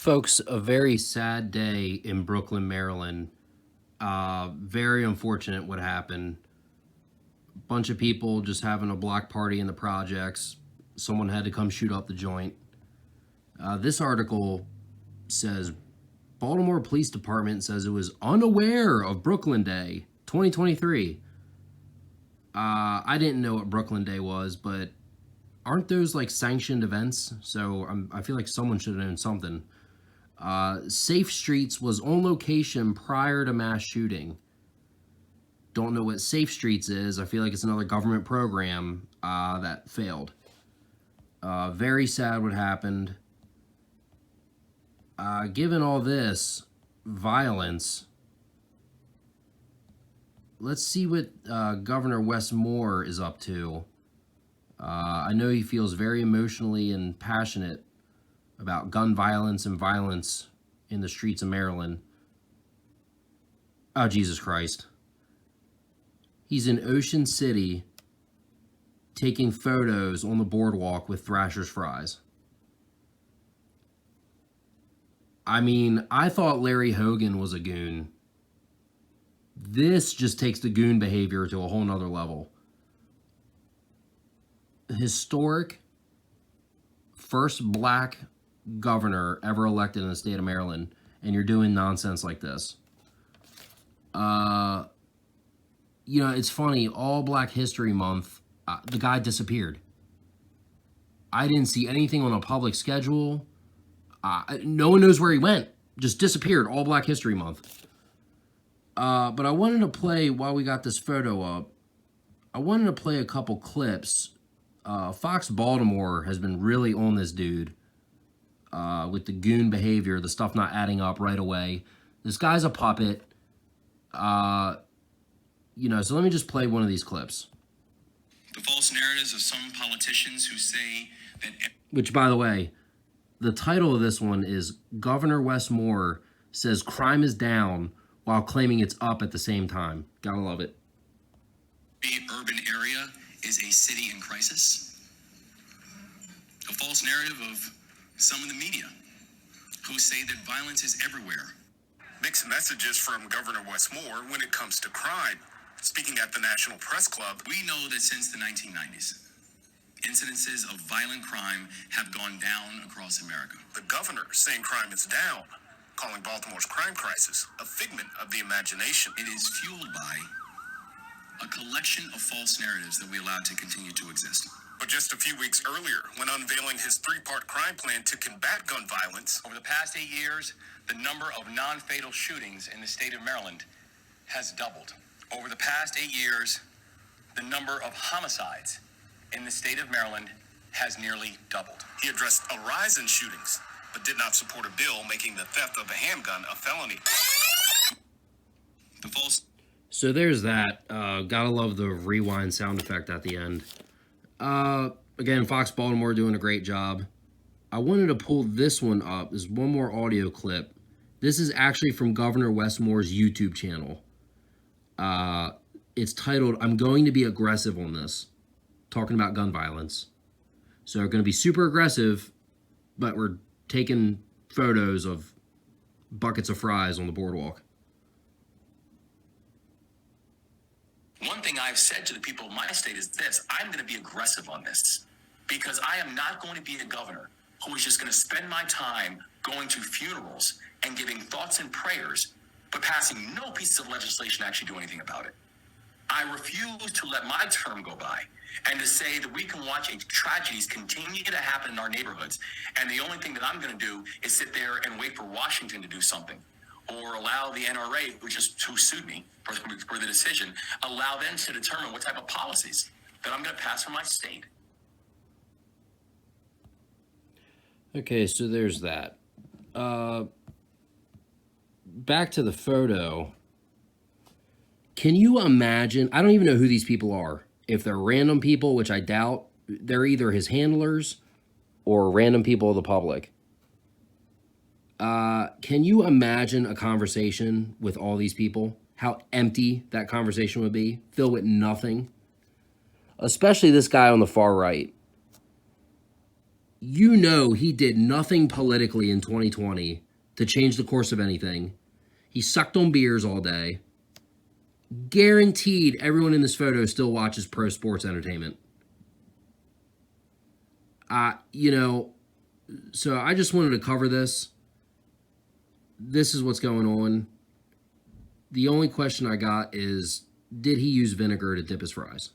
Folks, a very sad day in Brooklyn, Maryland. Very unfortunate what happened. Bunch of people just having a block party in the projects. Someone had to come shoot up the joint. This article says Baltimore Police Department says it was unaware of Brooklyn Day 2023. I didn't know what Brooklyn Day was, but aren't those like sanctioned events? So I feel like someone should have known something. Safe Streets was on location prior to mass shooting. Don't know what Safe Streets is. I feel like it's another government program that failed. Very sad what happened. Given all this violence, let's see what Governor Wes Moore is up to. I know he feels very emotionally and passionate about gun violence and violence in the streets of Maryland. Oh, Jesus Christ. He's in Ocean City taking photos on the boardwalk with Thrasher's fries. I mean, I thought Larry Hogan was a goon. This just takes the goon behavior to a whole nother level. Historic first black governor ever elected in the state of Maryland, and you're doing nonsense like this. You know, it's funny, all Black History Month, the guy disappeared. I didn't see anything on a public schedule. No one knows where he went. Just disappeared all Black History Month. But I wanted to play, while we got this photo up, I wanted to play a couple clips. Fox Baltimore has been really on this dude with the goon behavior, the stuff not adding up right away. This guy's a puppet. You know, so let me just play one of these clips. The false narratives of some politicians who say that... Which, by the way, the title of this one is Governor Wes Moore says crime is down while claiming it's up at the same time. Gotta love it. The urban area is a city in crisis. A false narrative of some of the media who say that violence is everywhere. Mixed messages from Governor Wes Moore when it comes to crime. Speaking at the National Press Club, we know that since the 1990s, incidences of violent crime have gone down across America. The governor saying crime is down, calling Baltimore's crime crisis a figment of the imagination. It is fueled by a collection of false narratives that we allow to continue to exist. But just a few weeks earlier, when unveiling his three-part crime plan to combat gun violence, over the past 8 years, the number of non-fatal shootings in the state of Maryland has doubled. Over the past 8 years, the number of homicides in the state of Maryland has nearly doubled. He addressed a rise in shootings, but did not support a bill making the theft of a handgun a felony. The false... So there's that. Gotta love the rewind sound effect at the end. Again, Fox Baltimore doing a great job. I wanted to pull this one up. There's one more audio clip. This is actually from Governor Wes Moore's YouTube channel. It's titled, I'm going to be aggressive on this. Talking about gun violence. So we're going to be super aggressive, but we're taking photos of buckets of fries on the boardwalk. One thing I've said to the people of my state is this: I'm going to be aggressive on this because I am not going to be a governor who is just going to spend my time going to funerals and giving thoughts and prayers, but passing no pieces of legislation to actually do anything about it. I refuse to let my term go by and to say that we can watch tragedies continue to happen in our neighborhoods, and the only thing that I'm going to do is sit there and wait for Washington to do something, or allow the NRA, who sued me for the decision, allow them to determine what type of policies that I'm going to pass for my state. Okay, so there's that. Back to the photo. Can you imagine? I don't even know who these people are. If they're random people, which I doubt, they're either his handlers or random people of the public. Can you imagine a conversation with all these people? How empty that conversation would be, filled with nothing. Especially this guy on the far right. You know he did nothing politically in 2020 to change the course of anything. He sucked on beers all day. Guaranteed everyone in this photo still watches pro sports entertainment. You know, so I just wanted to cover this. This is what's going on. The only question I got is, did he use vinegar to dip his fries?